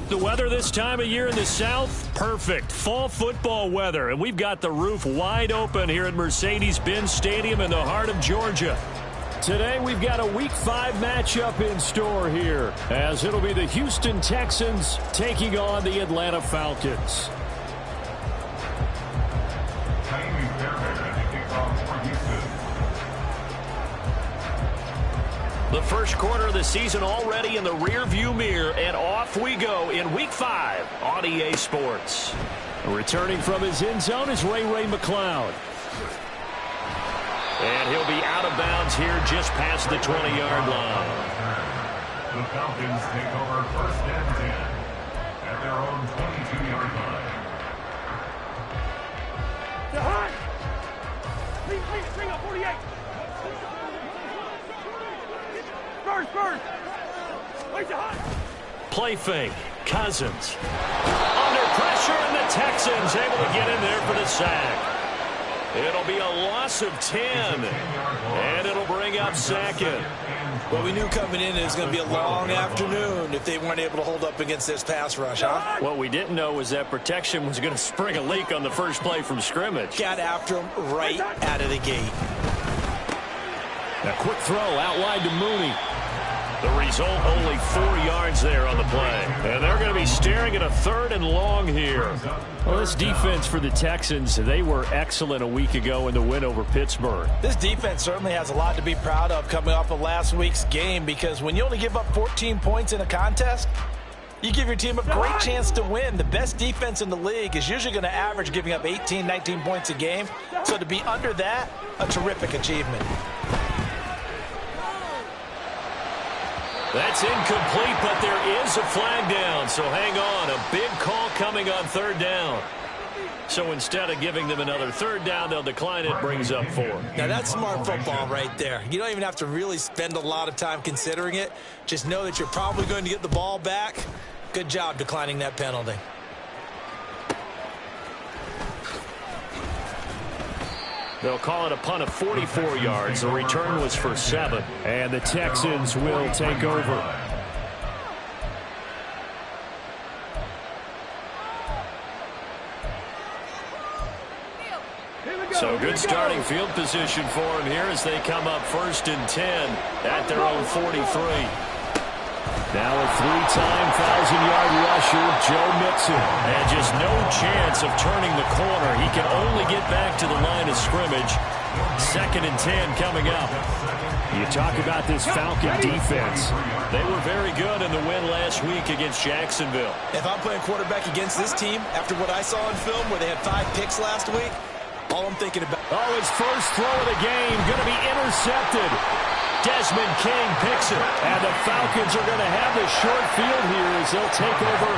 The weather this time of year in the South, perfect. Fall football weather, and we've got the roof wide open here at Mercedes-Benz Stadium in the heart of Georgia. Today, we've got a Week 5 matchup in store here, as it'll be the Houston Texans taking on the Atlanta Falcons. The first quarter of the season already in the rearview mirror, and off we go in Week 5 on EA Sports. Returning from his end zone is Ray McCloud. And he'll be out of bounds here just past the 20-yard line. The Falcons take over first and 10 at their own 22-yard line. Bring up 48. First. Play fake. Cousins. Under pressure, and the Texans able to get in there for the sack. It'll be a loss of 10, and it'll bring up second. Well, we knew coming in it was going to be a long afternoon if they weren't able to hold up against this pass rush, huh? What we didn't know was that protection was going to spring a leak on the first play from scrimmage. Got after him right out of the gate. A quick throw out wide to Mooney. The result, only 4 yards there on the play. And they're going to be staring at a 3rd and long here. Well, this defense for the Texans, they were excellent a week ago in the win over Pittsburgh. This defense certainly has a lot to be proud of coming off of last week's game, because when you only give up 14 points in a contest, you give your team a great chance to win. The best defense in the league is usually going to average giving up 18, 19 points a game. So to be under that, a terrific achievement. That's incomplete, but there is a flag down, so hang on. A big call coming on 3rd down. So instead of giving them another 3rd down, they'll decline it, brings up 4. Now, that's smart football right there. You don't even have to really spend a lot of time considering it. Just know that you're probably going to get the ball back. Good job declining that penalty. They'll call it a punt of 44 yards. The return was for 7. And the Texans will take over. So good starting field position for him here as they come up 1st and 10 at their own 43. Now a 3-time 1,000-yard rusher, Joe Mixon. And just no chance of turning the corner. He can only get back to the line of scrimmage. 2nd and 10 coming up. You talk about this Falcon defense. They were very good in the win last week against Jacksonville. If I'm playing quarterback against this team, after what I saw in film where they had 5 picks last week, all I'm thinking about... Oh, his first throw of the game going to be intercepted. Desmond King picks it, and the Falcons are going to have the short field here as they'll take over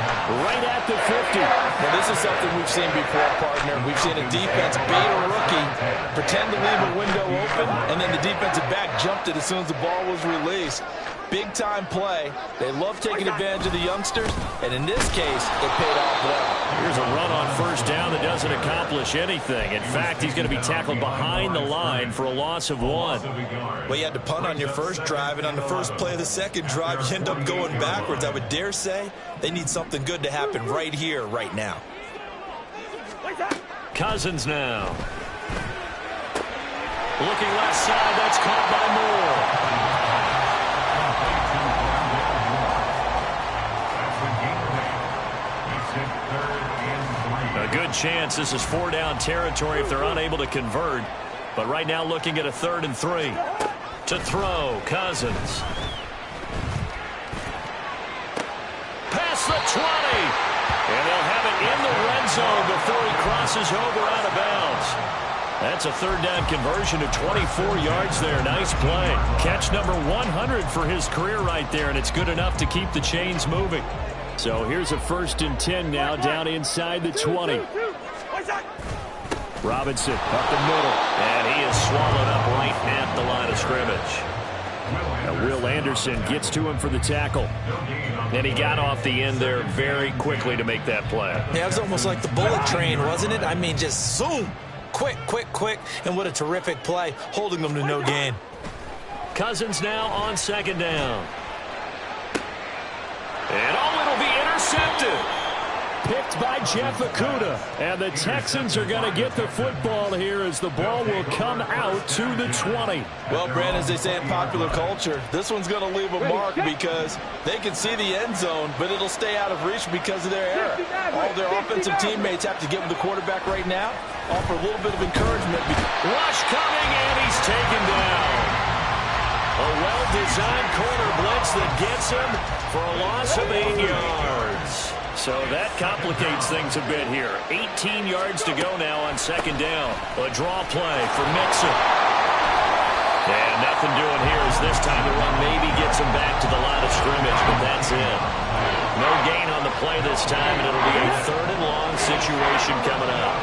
right at the 50. Now, this is something we've seen before, partner. We've seen a defense bait a rookie, pretend to leave a window open, and then the defensive back jumped it as soon as the ball was released. Big-time play. They love taking advantage of the youngsters, and in this case, it paid off well. Here's a run on 1st down that doesn't accomplish anything. In fact, he's going to be tackled behind the line for a loss of 1. Well, you had to punt on your first drive, and on the first play of the second drive, you end up going backwards. I would dare say they need something good to happen right here, right now. Cousins now. Looking left side, that's caught by Moore. A good chance this is 4-down territory if they're unable to convert. But right now looking at a 3rd and 3. To throw, Cousins. Past the 20. And they'll have it in the red zone before he crosses over out of bounds. That's a 3rd down conversion to 24 yards there. Nice play. Catch number 100 for his career right there, and it's good enough to keep the chains moving. So here's a 1st and 10 now down inside the 20. Robinson up the middle, and he is swallowed up right at the line of scrimmage. Now Will Anderson gets to him for the tackle. And he got off the end there very quickly to make that play. Yeah, it was almost like the bullet train, wasn't it? I mean, just zoom. Quick. And what a terrific play, holding them to no gain. Cousins now on 2nd down. And it'll be intercepted. intercepted. Picked by Jeff Okudah. And the Texans are going to get the football here as the ball will come out to the 20. Well, Brandon, as they say in popular culture, this one's going to leave a mark because they can see the end zone, but it'll stay out of reach because of their error. All their offensive teammates have to get with the quarterback right now, offer a little bit of encouragement. Rush coming, and he's taken down. A well-designed corner blitz that gets him for a loss of 8 yards. So that complicates things a bit here. 18 yards to go now on second down. A draw play for Mixon. And nothing doing here as this time the run maybe gets him back to the line of scrimmage, but that's it. No gain on the play this time, and it'll be a third and long situation coming up.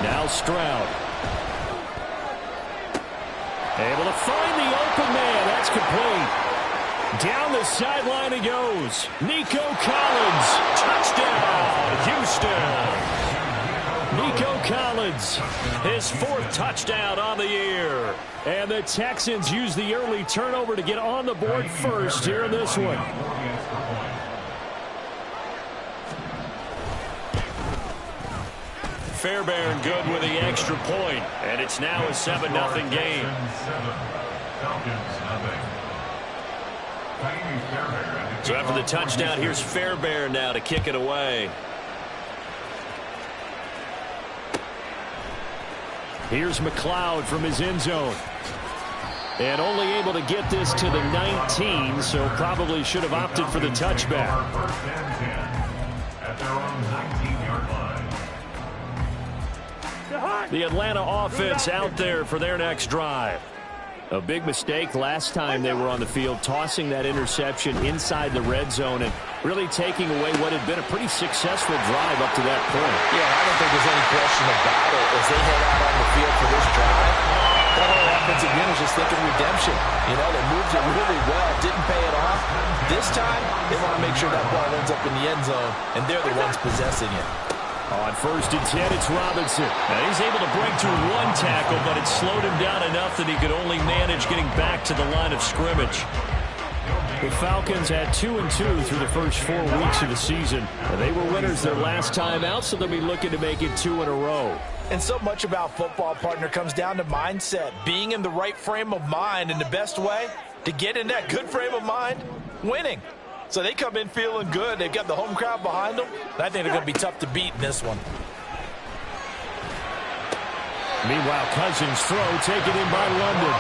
Now Stroud. Able to find the open man. That's complete. Down the sideline he goes. Nico Collins. Touchdown, Houston. Nico Collins, his 4th touchdown on the year. And the Texans use the early turnover to get on the board first here in this one. Fairbairn good with the extra point, and it's now a 7-0 game. So after the touchdown, here's Fairbairn now to kick it away. Here's McLeod from his end zone. And only able to get this to the 19, so probably should have opted for the touchback. First and 10 at their own 19-yard line. The Atlanta offense out there for their next drive. A big mistake last time they were on the field, tossing that interception inside the red zone and really taking away what had been a pretty successful drive up to that point. Yeah, I don't think there's any question about it. As they head out on the field for this drive, that whole offensive unit is just thinking redemption. You know, they moved it really well, didn't pay it off. This time, they want to make sure that ball ends up in the end zone, and they're the ones possessing it. On first and 10, it's Robinson. Now he's able to break through one tackle, but it slowed him down enough that he could only manage getting back to the line of scrimmage. The Falcons had 2-2 through the first 4 weeks of the season. They were winners their last time out, so they'll be looking to make it 2 in a row. And so much about football, partner, comes down to mindset. Being in the right frame of mind, and the best way to get in that good frame of mind, winning. So they come in feeling good. They've got the home crowd behind them. I think they're going to be tough to beat in this one. Meanwhile, Cousins' throw taken in by London.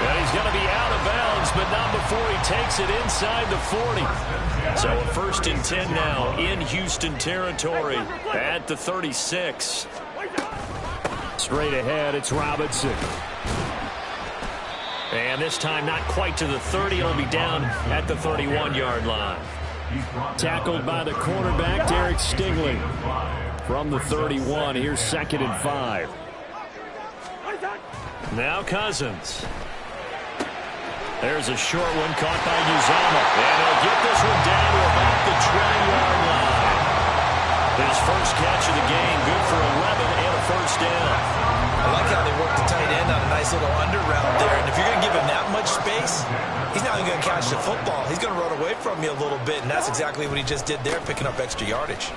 And he's going to be out of bounds, but not before he takes it inside the 40. So a first and 10 now in Houston territory at the 36. Straight ahead, it's Robinson. And this time not quite to the 30. It'll be down at the 31-yard line. Tackled by the cornerback, Derek Stingley. From the 31, here's 2nd and 5. Now Cousins. There's a short one caught by Uzama. And he'll get this one down to about the 20-yard line. His first catch of the game, good for 11 and a first down. I like how they work the tight end on a nice little under route there. And if you're going to give him that much space, he's not even going to catch the football. He's going to run away from you a little bit, and that's exactly what he just did there, picking up extra yardage.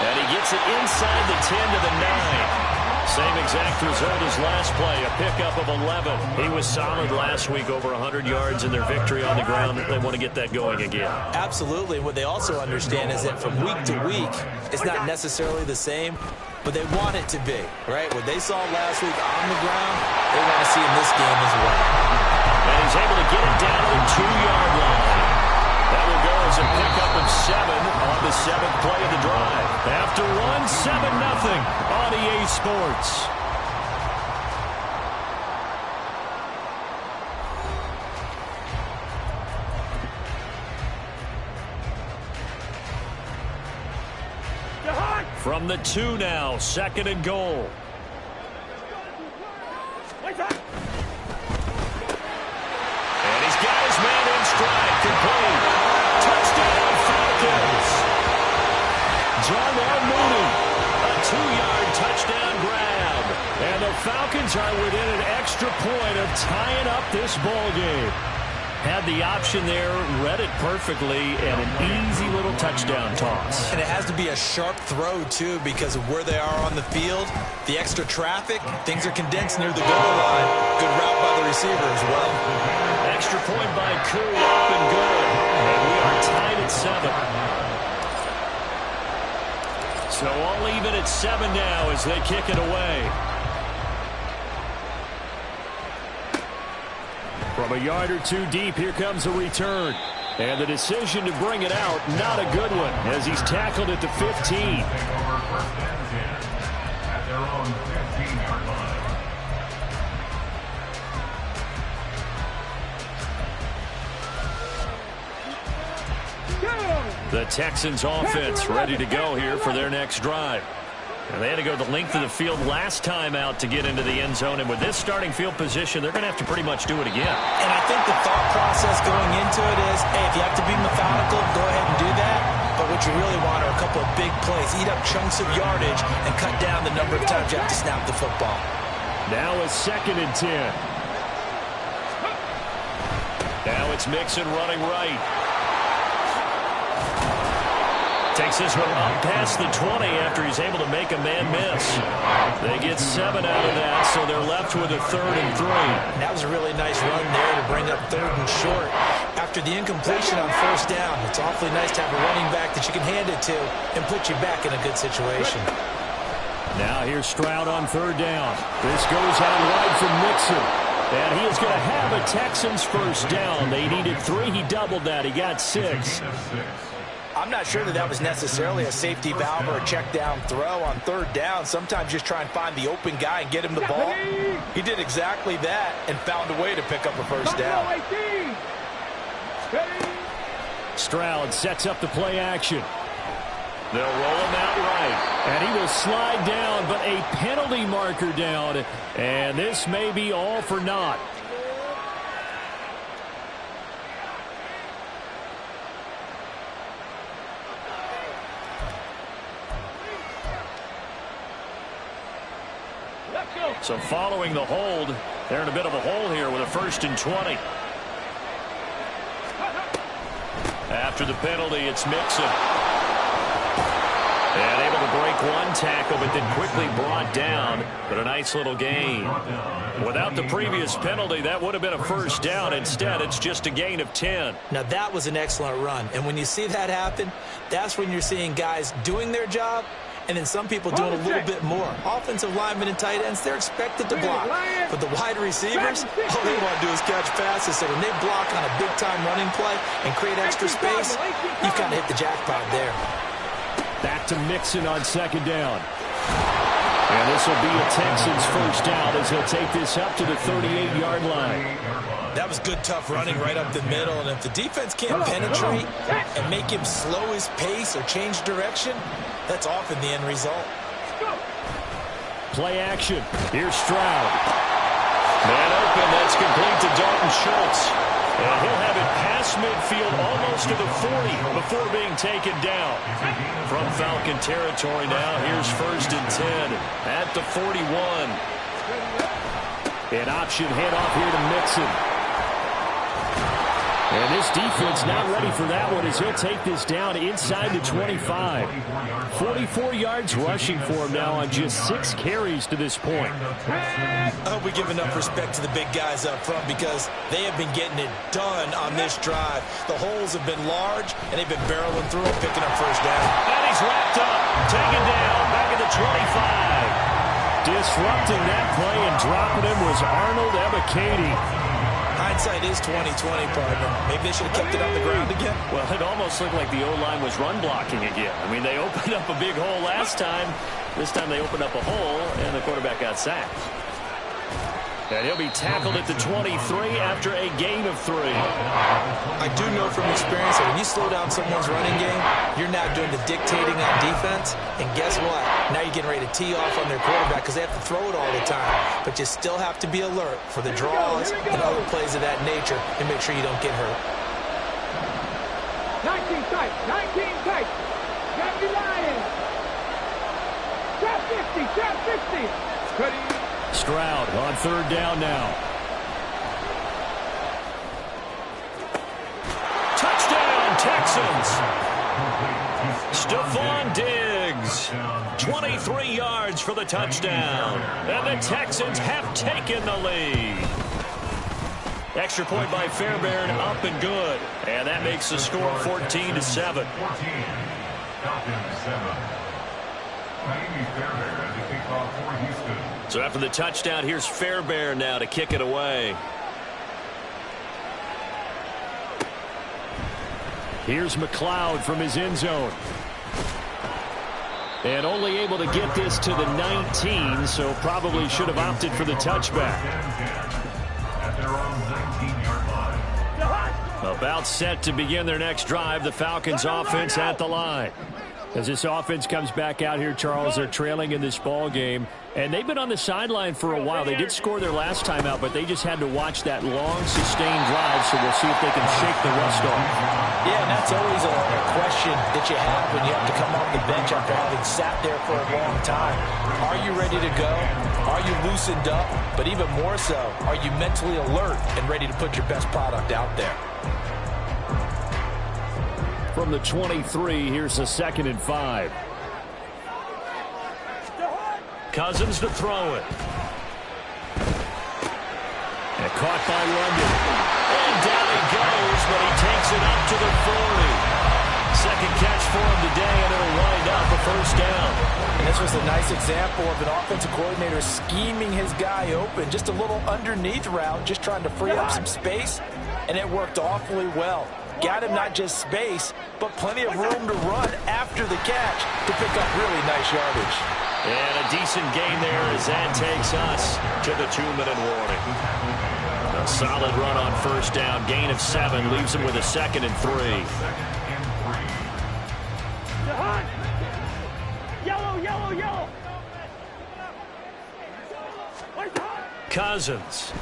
And he gets it inside the 10 to the 9. Same exact result as last play, a pickup of 11. He was solid last week, over 100 yards in their victory on the ground. They want to get that going again. Absolutely. What they also understand is that from week to week, it's not necessarily the same, but they want it to be, right? What they saw last week on the ground, they want to see in this game as well. And he's able to get it down to the 2-yard line. That will go as a pickup of 7 on the 7th play of the drive. After 7-0 on EA Sports. From the 2 now, 2nd and goal. And he's got his man in stride, complete. Touchdown, Falcons. John Mooney, a 2-yard touchdown grab. And the Falcons are within an extra point of tying up this ball game. Had the option there, read it perfectly, and an easy little touchdown toss. And it has to be a sharp throw, too, because of where they are on the field. The extra traffic, things are condensed near the goal line. Good route by the receiver as well. Extra point by Koo, up and good. And we are tied at 7. So all even at 7 now as they kick it away. From a yard or two deep, here comes a return. And the decision to bring it out, not a good one, as he's tackled at the 15. Take over first and 10 at their own 15-yard line. The Texans offense ready to go here for their next drive. And they had to go the length of the field last time out to get into the end zone. And with this starting field position, they're going to have to pretty much do it again. And I think the thought process going into it is, hey, if you have to be methodical, go ahead and do that. But what you really want are a couple of big plays. Eat up chunks of yardage and cut down the number of times you have to snap the football. Now it's 2nd and 10. Now it's Mixon running right. Takes this one up past the 20 after he's able to make a man miss. They get 7 out of that, so they're left with a 3rd and 3. That was a really nice run there to bring up 3rd and short. After the incompletion on 1st down, it's awfully nice to have a running back that you can hand it to and put you back in a good situation. Now here's Stroud on 3rd down. This goes out wide from Mixon. And he is going to have a Texans 1st down. They needed 3. He doubled that. He got 6. I'm not sure that was necessarily a safety valve or a check down throw on 3rd down. Sometimes just try and find the open guy and get him the ball. He did exactly that and found a way to pick up a 1st down. Stroud sets up the play action. They'll roll him out right. And he will slide down, but a penalty marker down. And this may be all for naught. So following the hold, they're in a bit of a hole here with a 1st and 20. After the penalty, it's Mixon. And able to break one tackle, but then quickly brought down. But a nice little gain. Without the previous penalty, that would have been a 1st down. Instead, it's just a gain of 10. Now, that was an excellent run. And when you see that happen, that's when you're seeing guys doing their job, and then some people doing a little bit more. Offensive linemen and tight ends, they're expected to block. But the wide receivers, all they want to do is catch passes. So when they block on a big-time running play and create extra space, you've kind of hit the jackpot there. Back to Mixon on 2nd down. And this will be a Texans 1st down as he'll take this up to the 38-yard line. That was good, tough running right up the middle. And if the defense can't penetrate and make him slow his pace or change direction, that's often the end result. Play action. Here's Stroud. Man open. That's complete to Dalton Schultz. And he'll have it past midfield almost to the 40 before being taken down. From Falcon territory now, here's 1st and 10 at the 41. An option handoff here to Mixon. And this defense not ready for that one as he'll take this down inside the 25. 44 yards rushing for him now on just 6 carries to this point. I hope we give enough respect to the big guys up front because they have been getting it done on this drive. The holes have been large, and they've been barreling through and picking up 1st down. And he's wrapped up, taken down, back at the 25. Disrupting that play and dropping him was Arnold Ebiketie. Hindsight is 20/20, partner. Maybe they should have kept it on the ground again. Well, it almost looked like the O-line was run blocking again. I mean, they opened up a big hole last time. This time they opened up a hole, and the quarterback got sacked. And he'll be tackled at the 23 after a gain of 3. I do know from experience that when you slow down someone's running game, you're now doing the dictating on defense. And guess what? Now you're getting ready to tee off on their quarterback because they have to throw it all the time. But you still have to be alert for the draws and other plays of that nature and make sure you don't get hurt. 19 tight, 19 tight. Grab your lion. Trap 50, trap 50. Cutting. Stroud on 3rd down now. Touchdown, Texans. Stephon Diggs, 23 yards for the touchdown. And the Texans have taken the lead. Extra point by Fairbairn, up and good. And that makes the score 14-7. So after the touchdown, here's Fairbairn now to kick it away. Here's McLeod from his end zone. And only able to get this to the 19, so probably should have opted for the touchback. About set to begin their next drive, the Falcons offense at the line. As this offense comes back out here, Charles, they're trailing in this ball game. And they've been on the sideline for a while. They did score their last time out, but they just had to watch that long, sustained drive, so we'll see if they can shake the rust off. Yeah, and that's always a question that you have when you have to come off the bench after having sat there for a long time. Are you ready to go? Are you loosened up? But even more so, are you mentally alert and ready to put your best product out there? From the 23, here's a 2nd and 5. Cousins to throw it. And caught by London. And down he goes, but he takes it up to the 40. Second catch for him today, and it'll wind up a 1st down. And this was a nice example of an offensive coordinator scheming his guy open. Just a little underneath route, just trying to free up some space, and it worked awfully well. Got him not just space, but plenty of room to run after the catch to pick up really nice yardage. And a decent gain there as that takes us to the 2-minute warning. A solid run on 1st down. Gain of 7 leaves him with a 2nd and 3. Yellow, yellow, yellow. Cousins.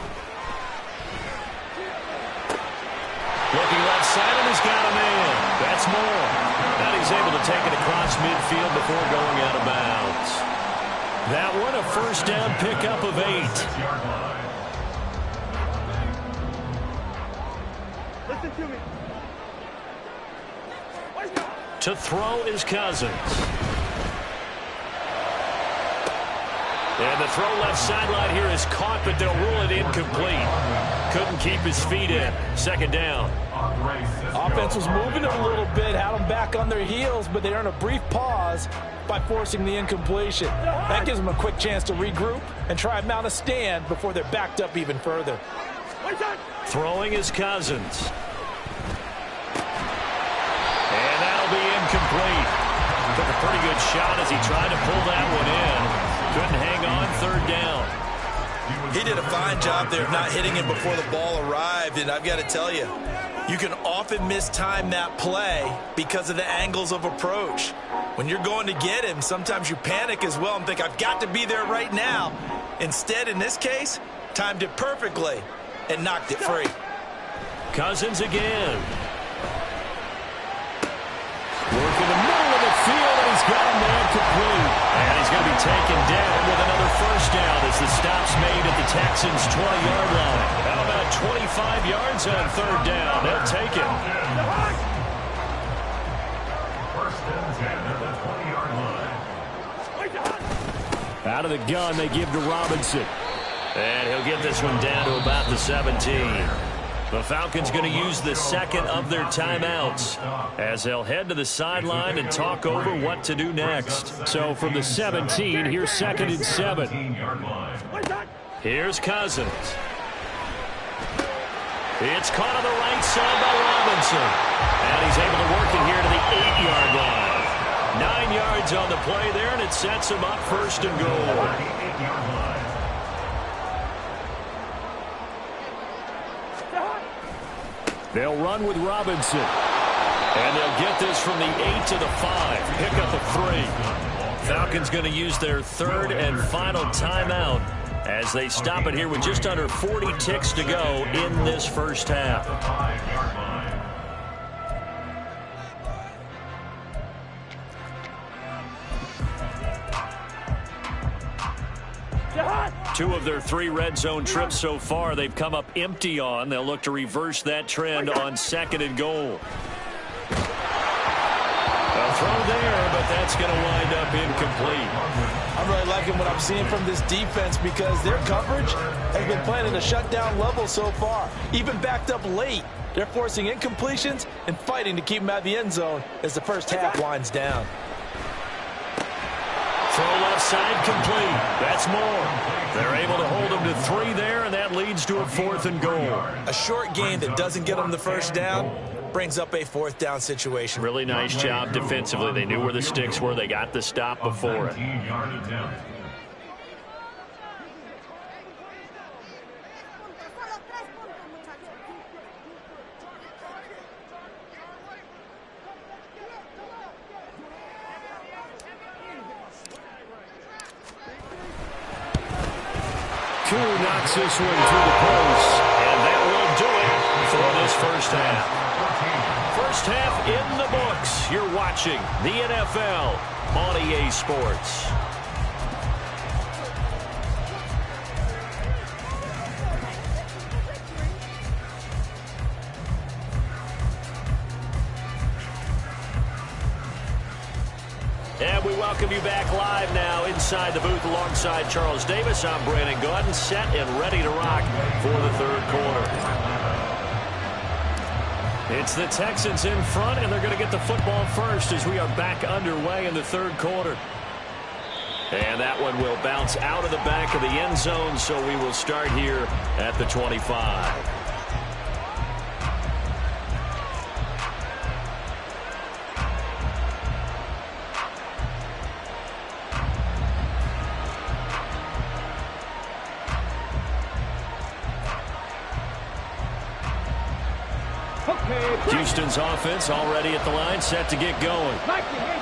Looking left side, and he's got a man. That's more. And he's able to take it across midfield before going out of bounds. That one, a 1st down pickup of 8. Listen to me. To throw is Cousins. And the throw left sideline here is caught, but they'll rule it incomplete. Couldn't keep his feet in. 2nd down. Offense was moving a little bit, had them back on their heels, but they earned a brief pause by forcing the incompletion. That gives them a quick chance to regroup and try and mount a stand before they're backed up even further. Throwing is Cousins. And that'll be incomplete. Took a pretty good shot as he tried to pull that one in. Couldn't hang on. 3rd down. He did a fine job there of not hitting him before the ball arrived, and I've got to tell you, you can often mistime that play because of the angles of approach. When you're going to get him, sometimes you panic as well and think, I've got to be there right now. Instead, in this case, timed it perfectly and knocked it free. Cousins again. Working the middle of the field, and he's got a man complete. And he's going to be taken down with another 1st down as the stop's made at the Texans' 20-yard line. How about 25 yards on 3rd down? They'll take it. 1st and 10 at the 20-yard line. Out of the gun, they give to Robinson. And he'll get this one down to about the 17. The Falcons going to use the 2nd of their timeouts as they'll head to the sideline and talk over what to do next. So from the 17, here's 2nd and 7. Here's Cousins. It's caught on the right side by Robinson. And he's able to work it here to the 8-yard line. 9 yards on the play there, and it sets him up 1st and goal. They'll run with Robinson. And they'll get this from the 8 to the 5. Pick up a 3. Falcons going to use their 3rd and final timeout as they stop it here with just under 40 ticks to go in this 1st half. 2 of their 3 red zone trips so far, they've come up empty on. They'll look to reverse that trend on 2nd and goal. A throw there, but that's going to wind up incomplete. I'm really liking what I'm seeing from this defense because their coverage has been playing at a shutdown level so far. Even backed up late, they're forcing incompletions and fighting to keep them out of the end zone as the first half winds down. Throw left side complete. That's more. They're able to hold them to 3 there, and that leads to a 4th and goal. A short gain that doesn't get them the first down brings up a 4th down situation. Really nice job defensively. They knew where the sticks were. They got the stop before it. 19-yard attempt. Knocks this one through the post, and that will do it for this first half. First half in the books. You're watching the NFL on EA Sports. And we welcome you back live now inside the booth alongside Charles Davis. I'm Brandon Gaudin, set and ready to rock for the 3rd quarter. It's the Texans in front, and they're going to get the football first as we are back underway in the 3rd quarter. And that one will bounce out of the back of the end zone, so we will start here at the 25. Houston's offense already at the line, set to get going.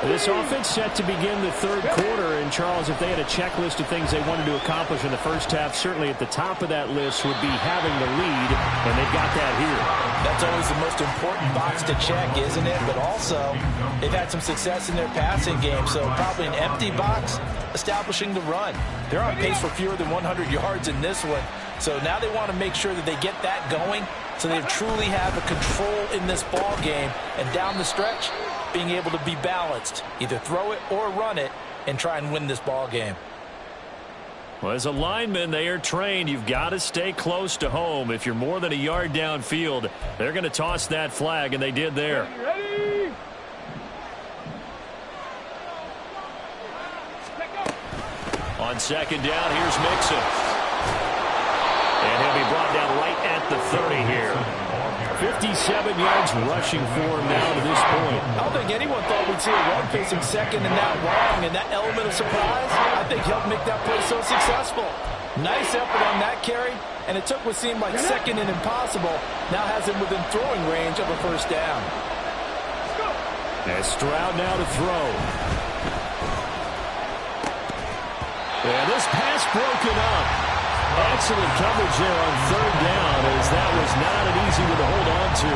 This offense set to begin the 3rd quarter. And, Charles, if they had a checklist of things they wanted to accomplish in the first half, certainly at the top of that list would be having the lead, and they've got that here. That's always the most important box to check, isn't it? But also, they've had some success in their passing game, so probably an empty box establishing the run. They're on pace for fewer than 100 yards in this one, so now they want to make sure that they get that going so they truly have a control in this ball game, and down the stretch, being able to be balanced, either throw it or run it, and try and win this ball game. Well, as a lineman, they are trained. You've got to stay close to home. If you're more than a yard downfield, they're going to toss that flag, and they did there. Ready? On 2nd down, here's Mixon. And he'll be brought down right at the 30 here. 57 yards rushing for him now to this point. I don't think anyone thought we'd see a run facing 2nd and that long, and that element of surprise, I think, helped make that play so successful. Nice effort on that carry, and it took what seemed like 2nd and impossible, now has him within throwing range of a 1st down. And Stroud now to throw. And this pass broken up. Excellent coverage there on 3rd down, as that was not an easy one to hold on to.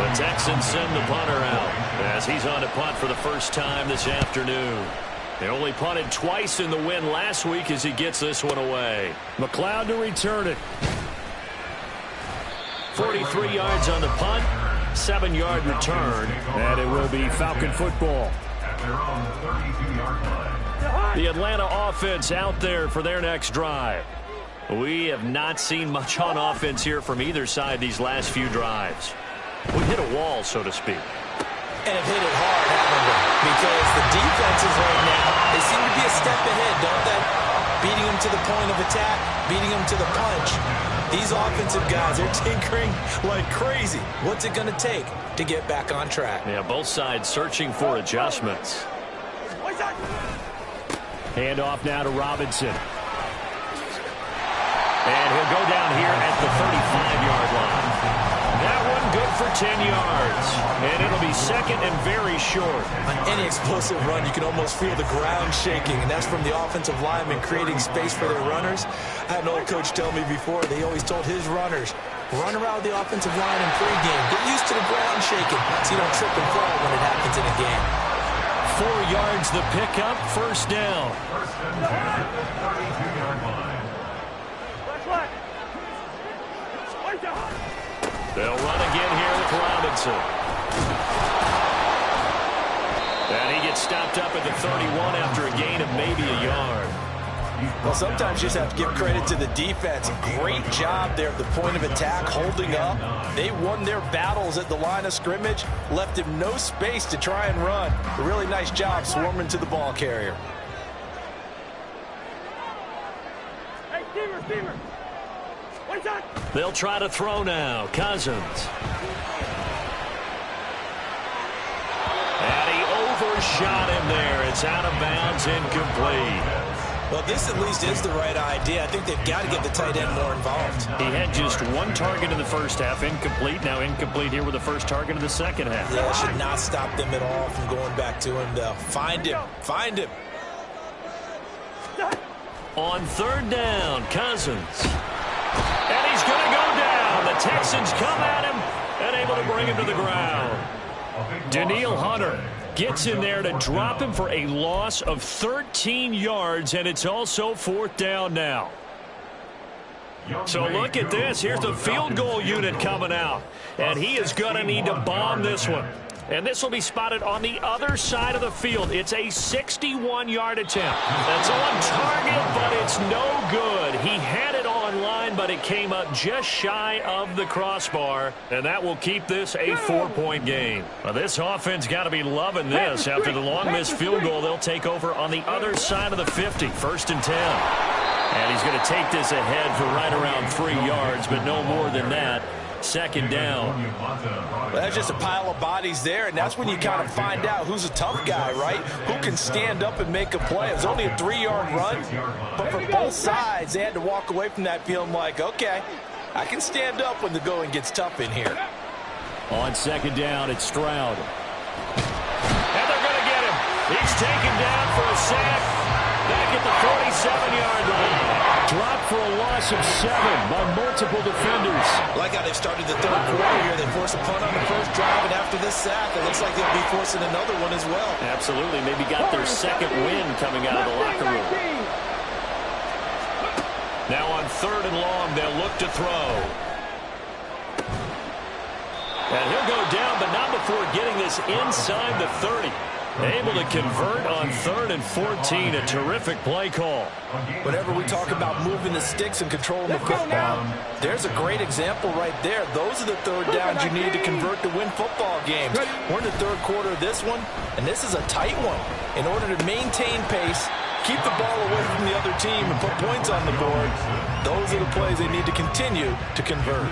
The Texans send the punter out as he's on to punt for the first time this afternoon. They only punted twice in the win last week as he gets this one away. McLeod to return it. 43 yards on the punt, 7-yard return, and it will be Falcon football. At their own 32-yard line. The Atlanta offense out there for their next drive. We have not seen much on offense here from either side these last few drives. We hit a wall, so to speak. And have hit it hard, haven't they? Because the defenses right now, they seem to be a step ahead, don't they? Beating them to the point of attack, beating them to the punch. These offensive guys are tinkering like crazy. What's it going to take to get back on track? Yeah, both sides searching for adjustments. Hand off now to Robinson. And he'll go down here at the 35-yard line. That one good for 10 yards. And it'll be 2nd and very short. On any explosive run, you can almost feel the ground shaking, and that's from the offensive linemen creating space for their runners. I had an old coach tell me before, they always told his runners, run around the offensive line in pregame. Get used to the ground shaking so you don't trip and fall when it happens in a game. 4 yards the pickup, 1st down. 1st and 10 at the 32-yard line. They'll run again here with Robinson. And he gets stopped up at the 31 after a gain of maybe a yard. Well, sometimes you just have to give credit to the defense. Great job there at the point of attack, holding up. They won their battles at the line of scrimmage, left him no space to try and run. A really nice job swarming to the ball carrier. Hey, Steamer. One shot. They'll try to throw now. Cousins. And he overshot him there. It's out of bounds, incomplete. Well, this at least is the right idea. I think they've got to get the tight end more involved. He had just one target in the first half, incomplete. Now incomplete here with the first target in the second half. Yeah, it should not stop them at all from going back to him, though. Find him. On third down, Cousins. And he's going to go down. The Texans come at him and able to bring him to the ground. Danielle Hunter gets in there to drop him for a loss of 13 yards, and it's also fourth down now. So look at this. Here's the field goal unit coming out, and he is going to need to bomb this one. And this will be spotted on the other side of the field. It's a 61-yard attempt. That's on target, but it's no good. He had it on line, but it came up just shy of the crossbar, and that will keep this a 4-point game. Well, this offense got to be loving this. After the long missed field goal, they'll take over on the other side of the 50, 1st and 10. And he's going to take this ahead for right around 3 yards, but no more than that. Second down. Well, that's just a pile of bodies there, and that's when you kind of find out who's a tough guy, right? Who can stand up and make a play. It was only a 3-yard run, but for both sides, they had to walk away from that feeling like, okay, I can stand up when the going gets tough in here. On second down, it's Stroud. And they're going to get him. He's taken down for a sack back at the 47-yard line. Dropped for a loss of 7 by multiple defenders. Like how they've started the third quarter here. They force a punt on the first drive, and after this sack, it looks like they'll be forcing another one as well. Absolutely. Maybe got their second win coming out of the locker room. Now on third and long, they'll look to throw. And he'll go down, but not before getting this inside the 30. Able to convert on 3rd and 14. A terrific play call. Whenever we talk about moving the sticks and controlling the football, there's a great example right there. Those are the third downs you need to convert to win football games. We're in the third quarter of this one, and this is a tight one. In order to maintain pace, keep the ball away from the other team, and put points on the board, those are the plays they need to continue to convert.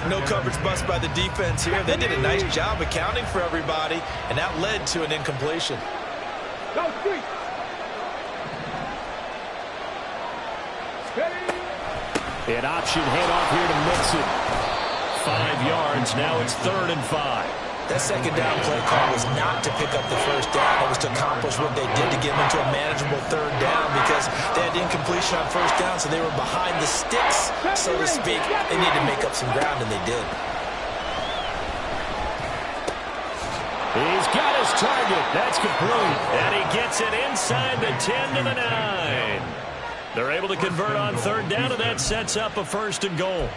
No coverage bust by the defense here. They did a nice job accounting for everybody, and that led to an incompletion. Go, street. An option handoff here to Mixon. 5 yards. Now it's 3rd and 5. That second down play call was not to pick up the first down. It was to accomplish what they did to get them into a manageable third down because they had incompletion on first down, so they were behind the sticks, so to speak. They needed to make up some ground, and they did. He's got his target. That's complete. And he gets it inside the 10 to the 9. They're able to convert on third down, and that sets up a 1st and goal.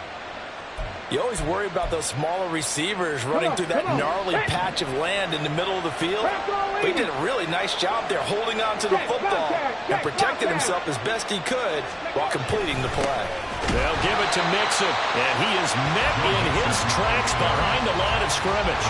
You always worry about those smaller receivers running through that gnarly patch of land in the middle of the field. But he did a really nice job there holding on to the football and protected himself as best he could while completing the play. They'll give it to Mixon, and he is met in his tracks behind the line of scrimmage.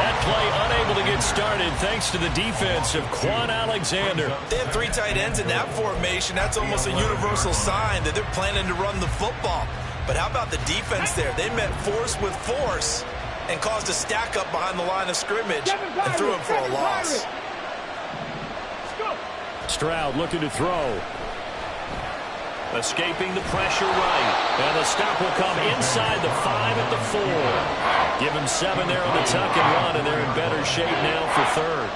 That play unable to get started thanks to the defense of Quan Alexander. They have 3 tight ends in that formation. That's almost a universal sign that they're planning to run the football. But how about the defense there? They met force with force and caused a stack up behind the line of scrimmage and threw him for a loss. Stroud looking to throw. Escaping the pressure right. And the stop will come inside the 5 at the 4. Give him 7 there on the tuck and run, and they're in better shape now for 3rd.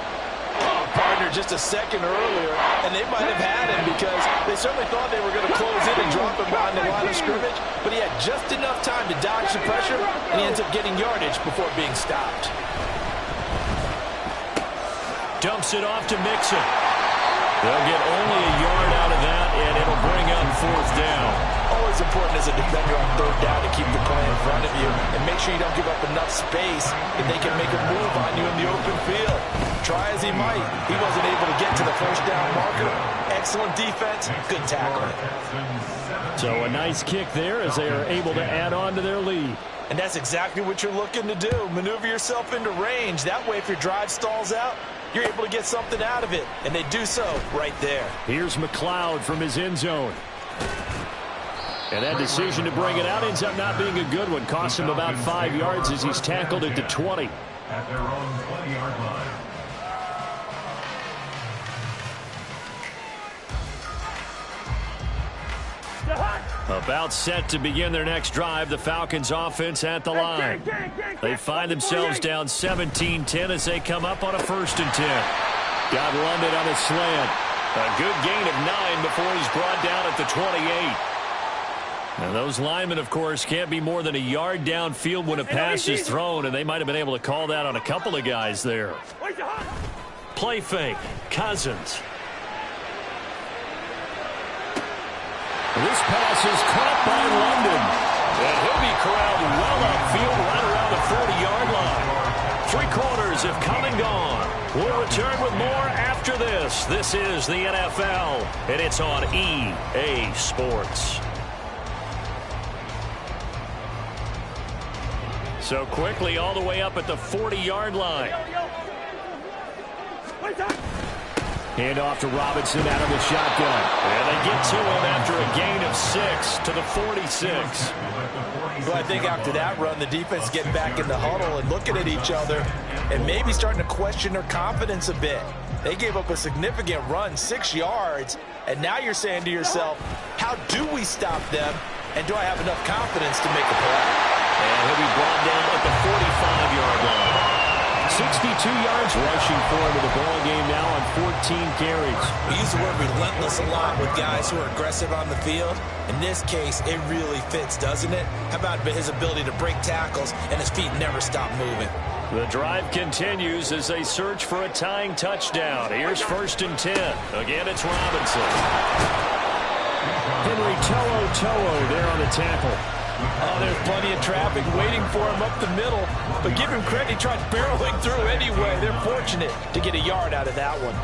Partner just a second earlier, and they might have had him because they certainly thought they were going to close in and drop him behind the line of scrimmage, but he had just enough time to dodge the pressure, and he ends up getting yardage before being stopped. Dumps it off to Mixon. They'll get only a yard out of that, and it'll bring up 4th down. Always always important as a defender on third down to keep the play in front of you and make sure you don't give up enough space that they can make a move on you in the open field. Try as he might, he wasn't able to get to the first down marker. Excellent defense, good tackle. So a nice kick there as they are able to add on to their lead. And that's exactly what you're looking to do. Maneuver yourself into range. That way, if your drive stalls out, you're able to get something out of it. And they do so right there. Here's McLeod from his end zone. And that decision to bring it out ends up not being a good one. Costs him about 5 yards as he's tackled at the 20. At their own 20-yard line. About set to begin their next drive. The Falcons offense at the line. They find themselves down 17-10 as they come up on a 1st and 10. Got London on a slant. A good gain of 9 before he's brought down at the 28. And those linemen, of course, can't be more than a yard downfield when a pass is thrown, and they might have been able to call that on a couple of guys there. Play fake. Cousins. This pass is caught by London. And he'll be corralled well upfield right around the 40-yard line. 3 quarters have come and gone. We'll return with more after this. This is the NFL, and it's on EA Sports. So quickly all the way up at the 40-yard line. Hand off to Robinson out of the shotgun. And they get to him after a gain of 6 to the 46. Well, I think after that run, the defense getting back in the huddle and looking at each other and maybe starting to question their confidence a bit. They gave up a significant run, 6 yards, and now you're saying to yourself, how do we stop them, and do I have enough confidence to make a play? And he'll be brought down at the 45-yard line. 62 yards rushing for him in the ball game now on 14 carries. We use the word relentless a lot with guys who are aggressive on the field. In this case, it really fits, doesn't it? How about his ability to break tackles and his feet never stop moving? The drive continues as they search for a tying touchdown. Here's 1st and 10. Again, it's Robinson. Henry To'o there on the tackle. Oh, there's plenty of traffic waiting for him up the middle. But give him credit, he tried barreling through anyway. They're fortunate to get a yard out of that one.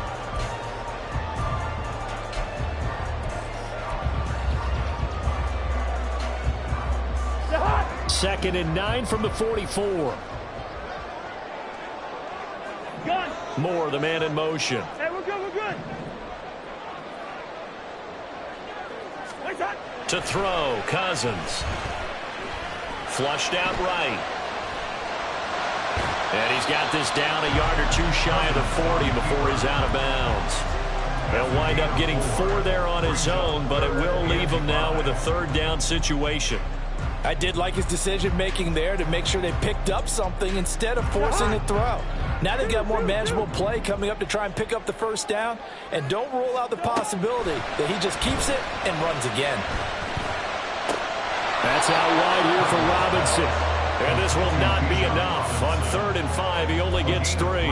Second and 9 from the 44. Gun. Moore, the man in motion. Hey, we're good, we're good. To throw, Cousins. Flushed out right. And he's got this down a yard or 2 shy of the 40 before he's out of bounds. He'll wind up getting 4 there on his own, but it will leave him now with a 3rd down situation. I did like his decision-making there to make sure they picked up something instead of forcing a throw. Now they've got more manageable play coming up to try and pick up the 1st down, and don't rule out the possibility that he just keeps it and runs again. That's out wide here for Robinson. And this will not be enough. On 3rd and 5, he only gets 3.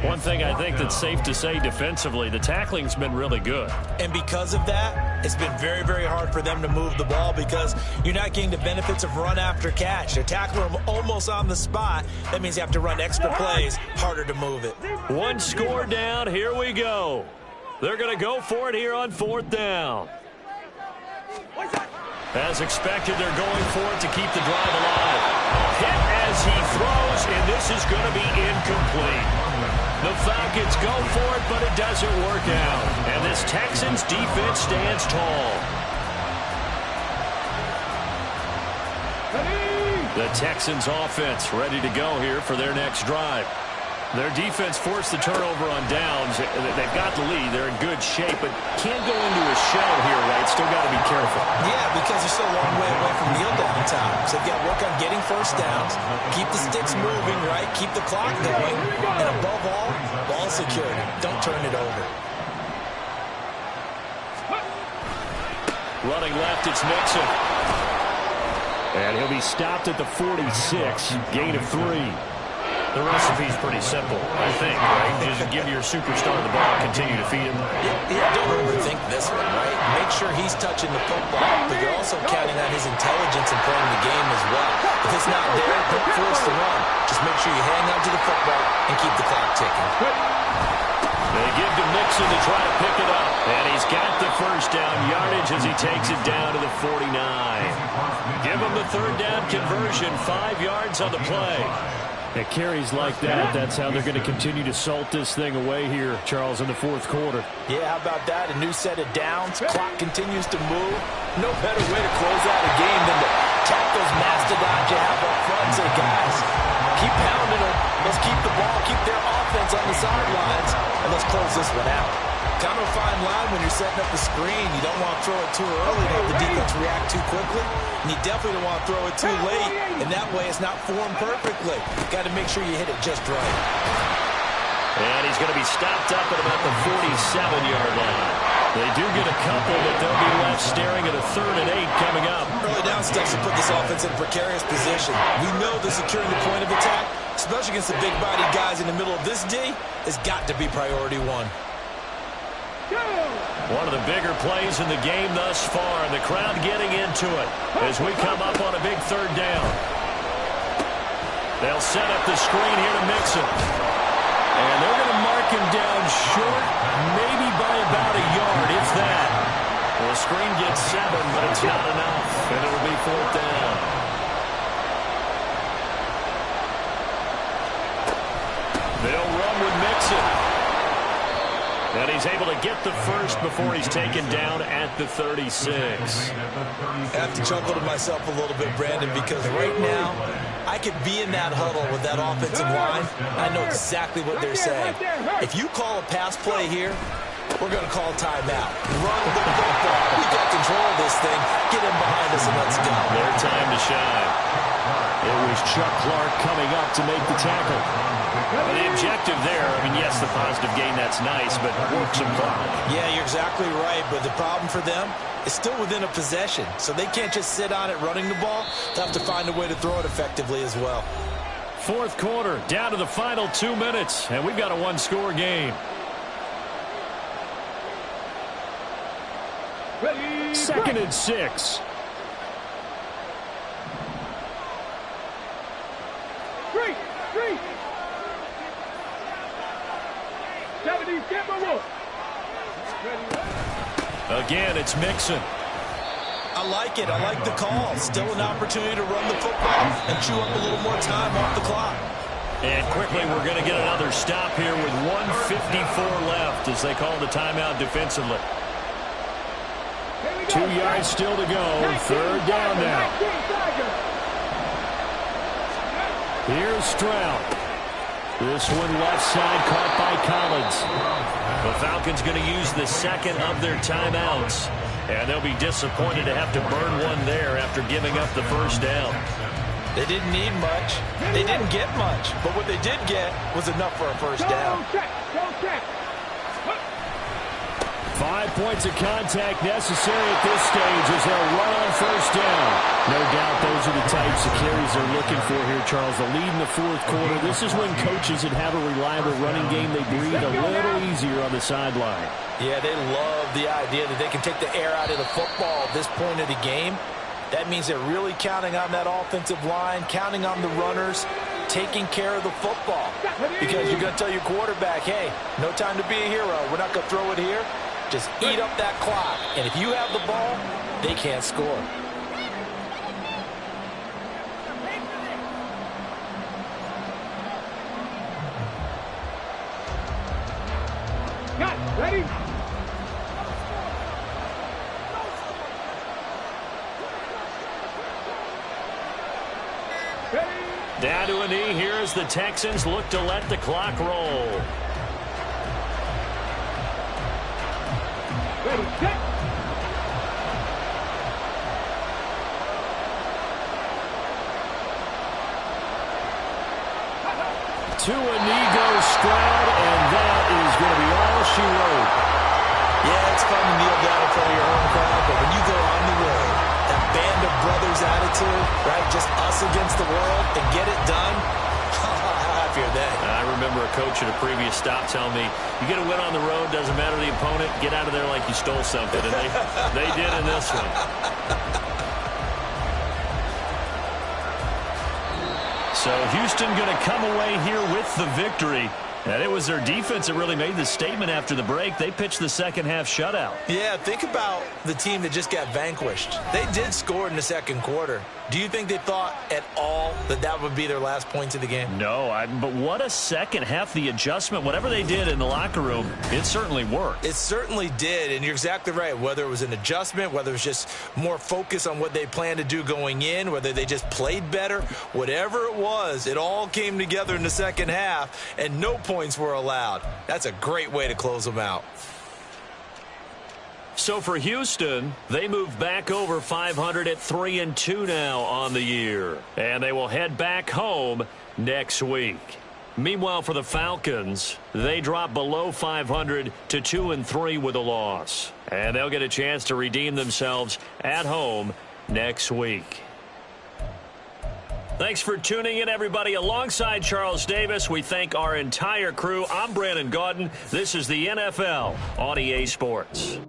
One thing I think that's safe to say defensively, the tackling's been really good. And because of that, it's been very, very hard for them to move the ball because you're not getting the benefits of run after catch. They're tackling them almost on the spot. That means you have to run extra plays, harder to move it. 1 score down. Here we go. They're going to go for it here on 4th down. As expected, they're going for it to keep the drive alive. Hit as he throws, and this is going to be incomplete. The Falcons go for it, but it doesn't work out. And this Texans defense stands tall. The Texans offense ready to go here for their next drive. Their defense forced the turnover on downs. They've got the lead. They're in good shape, but can't go into a shell here, right? Still got to be careful. Yeah, because they're still a long way away from kneel down time. So they've got to work on getting 1st downs, keep the sticks moving, right? Keep the clock going. And above all, ball security. Don't turn it over. Running left, it's Mixon. And he'll be stopped at the 46. Gain of 3. The recipe's pretty simple, I think, right? Just give your superstar the ball and continue to feed him. Yeah, don't overthink this one, right? Make sure he's touching the football, but you're also counting on his intelligence in playing the game as well. If it's not there, don't force the run. Just make sure you hang on to the football and keep the clock ticking. They give to Mixon to try to pick it up. And he's got the first down yardage as he takes it down to the 49. Give him the third down conversion, 5 yards on the play. At carries like that, that's how they're going to continue to salt this thing away here, Charles, in the fourth quarter. Yeah, how about that? A new set of downs. Clock continues to move. No better way to close out a game than to tap those mastodons you have up front and say, guys, keep pounding them. Let's keep the ball, keep their offense on the sidelines, and let's close this one out. Kind of a fine line when you're setting up the screen. You don't want to throw it too early to have the defense react too quickly, and you definitely don't want to throw it too late, and that way it's not formed perfectly. Got to make sure you hit it just right. And he's going to be stopped up at about the 47-yard line. They do get a couple, but they'll be left staring at a 3rd and 8 coming up. Early down steps to put this offense in a precarious position. We know that securing the point of attack, especially against the big-bodied guys in the middle of this D, has got to be priority one. One of the bigger plays in the game thus far, and the crowd getting into it as we come up on a big 3rd down. They'll set up the screen here to Mixon. And they're going to mark him down short, maybe by about a yard, if that. Well, the screen gets 7, but it's not enough, and it'll be 4th down. They'll run with Mixon. And he's able to get the first before he's taken down at the 36. I have to chuckle to myself a little bit, Brandon, because right now I could be in that huddle with that offensive line. I know exactly what they're saying. If you call a pass play here, we're going to call timeout. Run the football. We got control of this thing. Get him behind us and let's go. Their time to shine. It was Chuck Clark coming up to make the tackle. Well, the objective there, I mean, yes, the positive gain, that's nice, but work some clock. Yeah, you're exactly right, but the problem for them is still within a possession, so they can't just sit on it running the ball. They have to find a way to throw it effectively as well. Fourth quarter, down to the final 2 minutes, and we've got a one-score game. Ready, 2nd and 6. Three. 70, get my wolf. Again, it's Mixon. I like it. I like the call. Still an opportunity to run the football and chew up a little more time off the clock. And quickly, we're going to get another stop here with 1:54 left as they call the timeout defensively. 2 yards still to go. 3rd down now. Here's Stroud. This one left side caught by Collins. The Falcons going to use the second of their timeouts. And they'll be disappointed to have to burn one there after giving up the first down. They didn't need much. They didn't get much. But what they did get was enough for a first down. 5 points of contact necessary at this stage as they'll run on first down. No doubt those are the types of carries they're looking for here, Charles. The lead in the fourth quarter. This is when coaches that have a reliable running game, they breathe a little easier on the sideline. Yeah, they love the idea that they can take the air out of the football at this point of the game. That means they're really counting on that offensive line, counting on the runners, taking care of the football. Because you're going to tell your quarterback, hey, no time to be a hero. We're not going to throw it here. Just eat up that clock. And if you have the ball, they can't score. Got ready. Down to a knee here as the Texans look to let the clock roll. Ready, set. To a knee goes Stroud, and that is going to be all she wrote. Yeah, it's fun to kneel down in front of your home crowd, but when you go on the road, that band of brothers attitude, right, just us against the world, and get it done, I fear they. I remember a coach at a previous stop telling me, you get a win on the road, doesn't matter the opponent, get out of there like you stole something. And they did in this one. So Houston going to come away here with the victory. And it was their defense that really made the statement after the break. They pitched the second-half shutout. Yeah, think about the team that just got vanquished. They did score in the second quarter. Do you think they thought at all that that would be their last points of the game? No, but what a second half. The adjustment, whatever they did in the locker room, it certainly worked. It certainly did, and you're exactly right. Whether it was an adjustment, whether it was just more focus on what they planned to do going in, whether they just played better, whatever it was, it all came together in the second half, and no points were allowed. That's a great way to close them out. So for Houston, they move back over 500 at 3-2 now on the year. And they will head back home next week. Meanwhile, for the Falcons, they drop below 500 to 2-3 with a loss. And they'll get a chance to redeem themselves at home next week. Thanks for tuning in, everybody. Alongside Charles Davis, we thank our entire crew. I'm Brandon Gaudin. This is the NFL on EA Sports.